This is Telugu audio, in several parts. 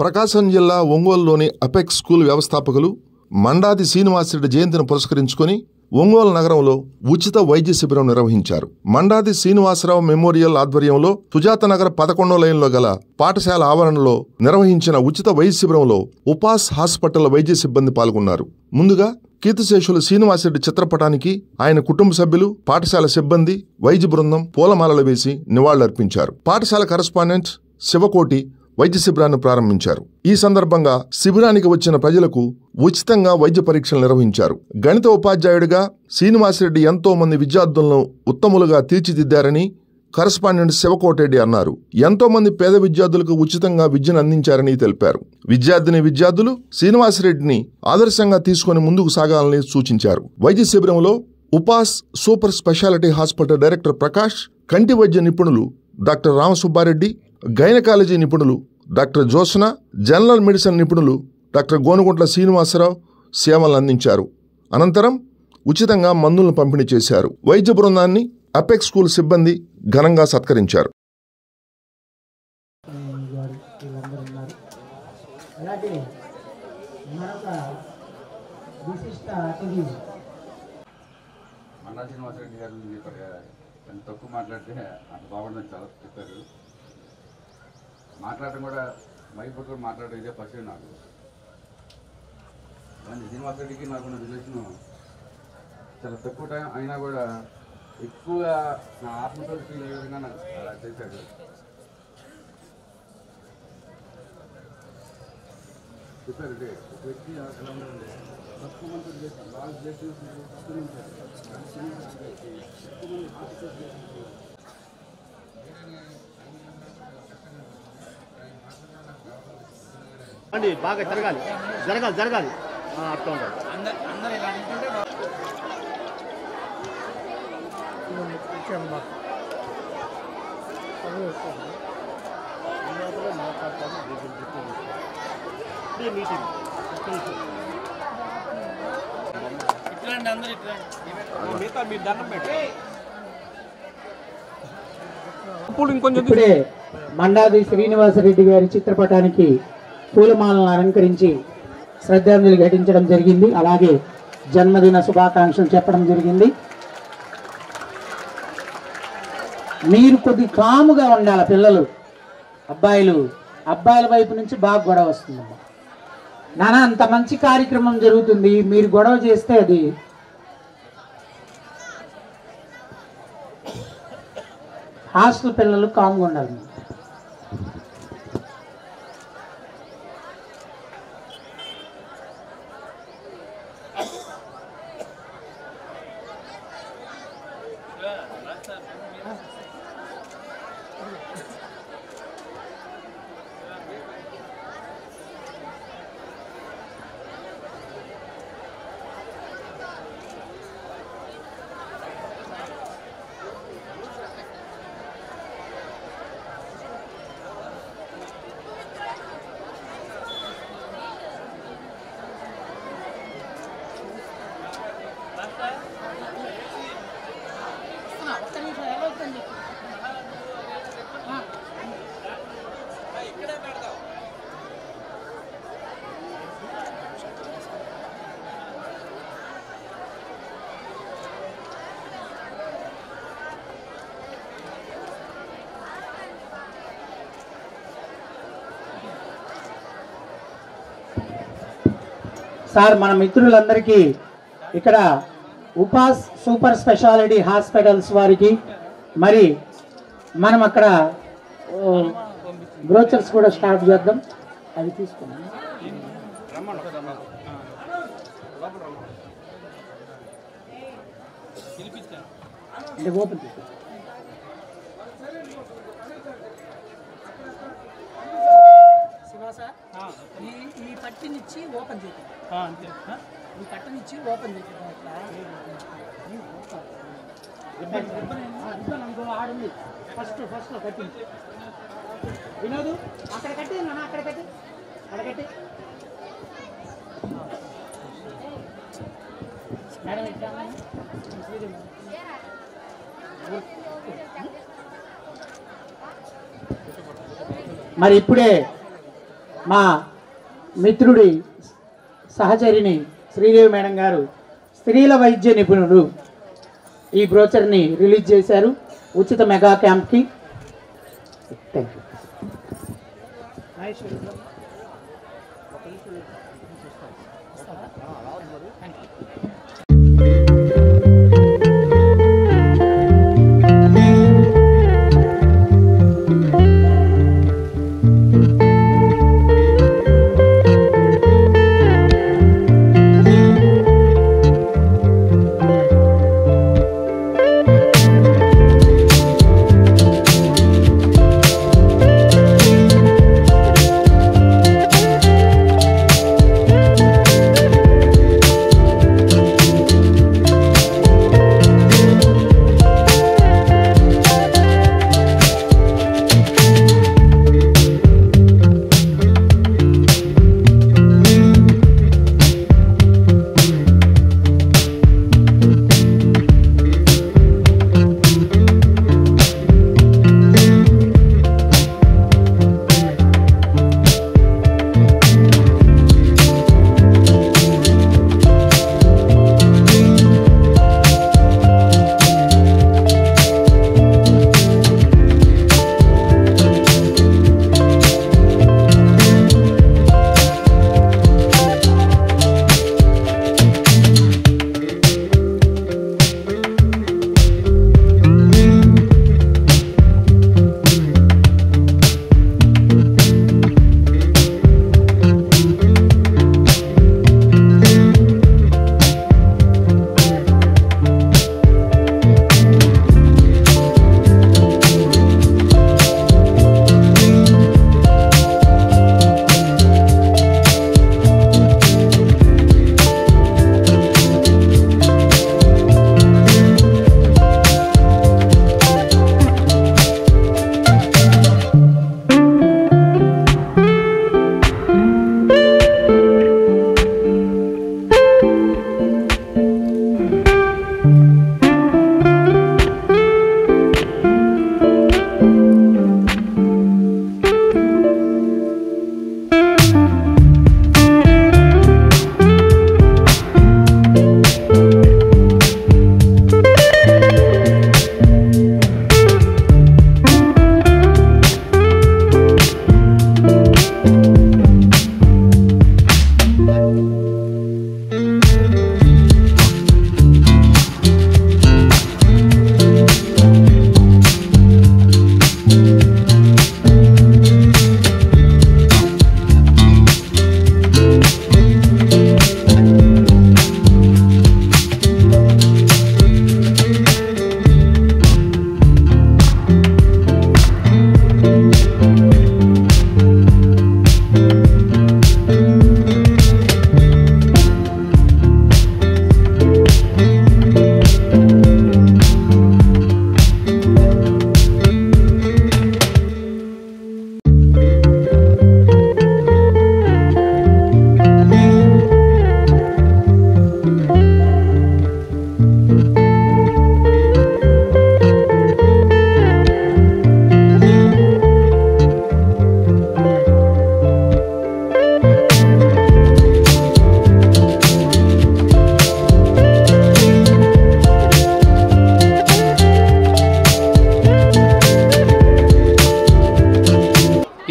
ప్రకాశం జిల్లా ఒంగోలులోని అపెక్స్ స్కూల్ వ్యవస్థాపకులు మండాది శ్రీనివాసరెడ్డి జయంతిని పురస్కరించుకుని ఒంగోలు నగరంలో ఉచిత వైద్య శిబిరం నిర్వహించారు. మండాది శ్రీనివాసరావు మెమోరియల్ ఆధ్వర్యంలో సుజాతనగర్ 11వ లైన్లో గల పాఠశాల ఆవరణలో నిర్వహించిన ఉచిత వైద్య శిబిరంలో ఉపాస్ హాస్పిటల్ వైద్య సిబ్బంది పాల్గొన్నారు. ముందుగా కీర్తిశేషులు శ్రీనివాసరెడ్డి చిత్రపటానికి ఆయన కుటుంబ సభ్యులు, పాఠశాల సిబ్బంది, వైద్య బృందం పూలమాలలు వేసి నివాళులర్పించారు. పాఠశాల కరస్పాండెంట్ శివకోటి వైద్య శిబిరాన్ని ప్రారంభించారు. ఈ సందర్భంగా శిబిరానికి వచ్చిన ప్రజలకు ఉచితంగా వైద్య పరీక్షలు నిర్వహించారు. గణిత ఉపాధ్యాయుడిగా శ్రీనివాసరెడ్డి ఎంతో మంది విద్యార్థులను ఉత్తములుగా తీర్చిదిద్దారని కరస్పాండెంట్ శివకోటరెడ్డి అన్నారు. ఎంతో మంది పేద విద్యార్థులకు ఉచితంగా విద్యను అందించారని తెలిపారు. విద్యార్థులు శ్రీనివాసరెడ్డిని ఆదర్శంగా తీసుకుని ముందుకు సాగాలని సూచించారు. వైద్య శిబిరంలో Upas super speciality hospital director Prakash, కంటి వైద్య నిపుణులు డాక్టర్ రామసుబ్బారెడ్డి, గైనకాలజీ నిపుణులు డాక్టర్ జోస్న, జనరల్ మెడిసిన్ నిపుణులు డాక్టర్ గోనుగుంట్ల శ్రీనివాసరావు సేవలను అందించారు. అనంతరం ఉచితంగా మందులను పంపిణీ చేశారు. వైద్య బృందాన్ని అపెక్స్ స్కూల్ సిబ్బంది ఘనంగా సత్కరించారు. శ్రీనివాసరెడ్డి గారు ఎంత తక్కువ మాట్లాడితే అంత బాగుందని చాలా చెప్పారు. మాట్లాడటం కూడా మైక్ పట్టుకొని మాట్లాడడం ఇదే ఫస్ట్ నాకు. శ్రీనివాసరెడ్డికి నాకున్న రిలేషన్ చాలా తక్కువ టైం అయినా కూడా ఎక్కువగా నా ఆత్మతో ఫీల్ అయ్యే విధంగా నాకు అలా చేశాడు. చెప్పారు అంటే ఒక వ్యక్తి ఎలా ఉండాలంటే తక్కువ మంది రిలేషన్ వాళ్ళ రిలేషన్ తక్కువ ఉంటారు. ఎక్కువ మంది హాస్పిటల్ అండి బాగా జరగాలి అర్థం ఉండాలి. ఇప్పుడే మండాది శ్రీనివాసరెడ్డి గారి చిత్రపటానికి పూలమాలను అలంకరించి శ్రద్ధాంజలి ఘటించడం జరిగింది. అలాగే జన్మదిన శుభాకాంక్షలు చెప్పడం జరిగింది. మీరు కొద్ది కాముగా ఉండాలి పిల్లలు. అబ్బాయిల వైపు నుంచి బాగా గొడవ వస్తుందమ్మా. నాన్న అంత మంచి కార్యక్రమం జరుగుతుంది, మీరు గొడవ చేస్తే అది హాస్టల్ పిల్లలు కాముగా ఉండాలి. సార్ మన మిత్రులందరికీ ఇక్కడ ఉపాస్ సూపర్ స్పెషాలిటీ హాస్పిటల్స్ వారికి మరి మనం అక్కడ బ్రోచర్స్ కూడా స్టార్ట్ చేద్దాం. అవి తీసుకున్నాం అంటే ఓపెన్ చేస్తాం. ఈ పట్టినిచ్చి ఓపెన్ చేద్దాం. ఈ కట్టనిచ్చి ఓపెన్ చేద్దాం. ఆడుంది ఫస్ట్ కట్టింది. వినోదు అక్కడ కట్టి నాన్న అక్కడ కట్టి మేడం ఇద్దామా. మరి ఇప్పుడే మా మిత్రుడి సహచరిని శ్రీదేవి మేడం గారు స్త్రీల వైద్య నిపుణుడు ఈ బ్రోచర్ని రిలీజ్ చేశారు ఉచిత మెగా క్యాంప్కి. Thank you.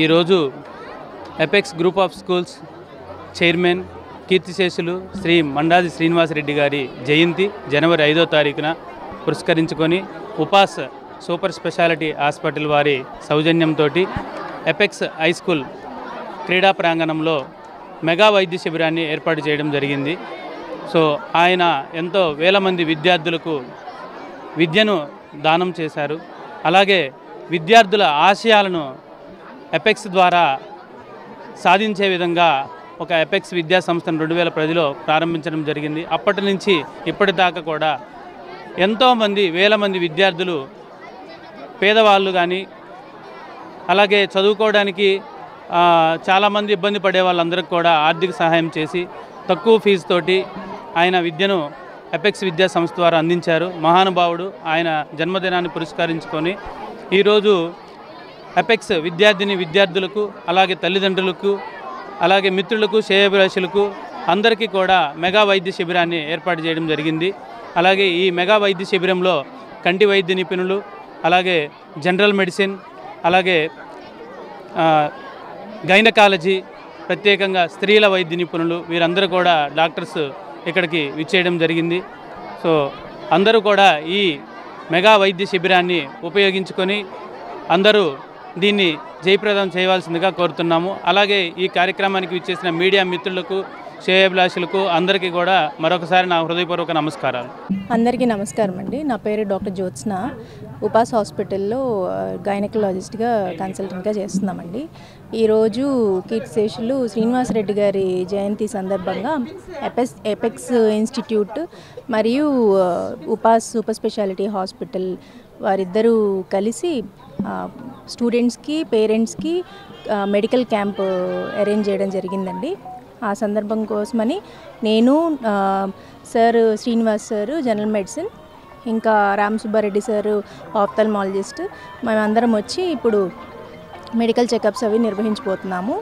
ఈరోజు Apex Group of Schools chairman కీర్తిశేషులు శ్రీ మండాది శ్రీనివాసరెడ్డి గారి జయంతి జనవరి 5వ తారీఖున పురస్కరించుకొని ఉపాస్ సూపర్ స్పెషాలిటీ హాస్పిటల్ వారి సౌజన్యంతో ఎపెక్స్ హై స్కూల్ క్రీడా ప్రాంగణంలో మెగా వైద్య శిబిరాన్ని ఏర్పాటు చేయడం జరిగింది. సో ఆయన ఎంతో వేల మంది విద్యార్థులకు విద్యను దానం చేశారు. అలాగే విద్యార్థుల ఆశయాలను ఎపెక్స్ ద్వారా సాధించే విధంగా ఒక ఎపెక్స్ విద్యా సంస్థను 2010లో ప్రారంభించడం జరిగింది. అప్పటి నుంచి ఇప్పటిదాకా కూడా ఎంతోమంది వేల మంది విద్యార్థులు పేదవాళ్ళు కానీ అలాగే చదువుకోవడానికి చాలామంది ఇబ్బంది పడే వాళ్ళందరికీ కూడా ఆర్థిక సహాయం చేసి తక్కువ ఫీజుతోటి ఆయన విద్యను ఎపెక్స్ విద్యా సంస్థ ద్వారా అందించారు. మహానుభావుడు. ఆయన జన్మదినాన్ని పురస్కరించుకొని ఈరోజు ఎపెక్స్ విద్యార్థులకు అలాగే తల్లిదండ్రులకు అలాగే మిత్రులకు శ్రేయోభిలాషులకు అందరికీ కూడా మెగా వైద్య శిబిరాన్ని ఏర్పాటు చేయడం జరిగింది. అలాగే ఈ మెగా వైద్య శిబిరంలో కంటి వైద్య నిపుణులు, అలాగే జనరల్ మెడిసిన్, అలాగే గైనకాలజీ, ప్రత్యేకంగా స్త్రీల వైద్య నిపుణులు వీరందరూ కూడా డాక్టర్స్ ఇక్కడికి విచ్చేయడం జరిగింది. సో అందరూ కూడా ఈ మెగా వైద్య శిబిరాన్ని ఉపయోగించుకొని అందరూ దీన్ని జయప్రదం చేయవలసిందిగా కోరుతున్నాము. అలాగే ఈ కార్యక్రమానికి విచ్చేసిన మీడియా మిత్రులకు, శ్రేయోభిలాషులకు అందరికీ కూడా మరొకసారి నా హృదయపూర్వక నమస్కారాలు. అందరికీ నమస్కారం అండి. నా పేరు డాక్టర్ జ్యోత్స్న. ఉపాస్ హాస్పిటల్లో గైనకలాజిస్ట్గా కన్సల్టెంట్గా చేస్తున్నామండి. ఈరోజు కీర్తిశేషులు శ్రీనివాసరెడ్డి గారి జయంతి సందర్భంగా ఎపెక్స్ ఇన్స్టిట్యూట్ మరియు ఉపాస్ సూపర్ స్పెషాలిటీ హాస్పిటల్ వారిద్దరూ కలిసి స్టూడెంట్స్కి, పేరెంట్స్కి మెడికల్ క్యాంప్ అరేంజ్ చేయడం జరిగిందండి. ఆ సందర్భం కోసమని నేను, sir Srinivas sir general medicine, ఇంకా రామ్ సుబ్బారెడ్డి సారు ఆఫ్థల్మాలజిస్ట్, మేమందరం వచ్చి ఇప్పుడు మెడికల్ చెకప్స్ అవి నిర్వహించబోతున్నాము.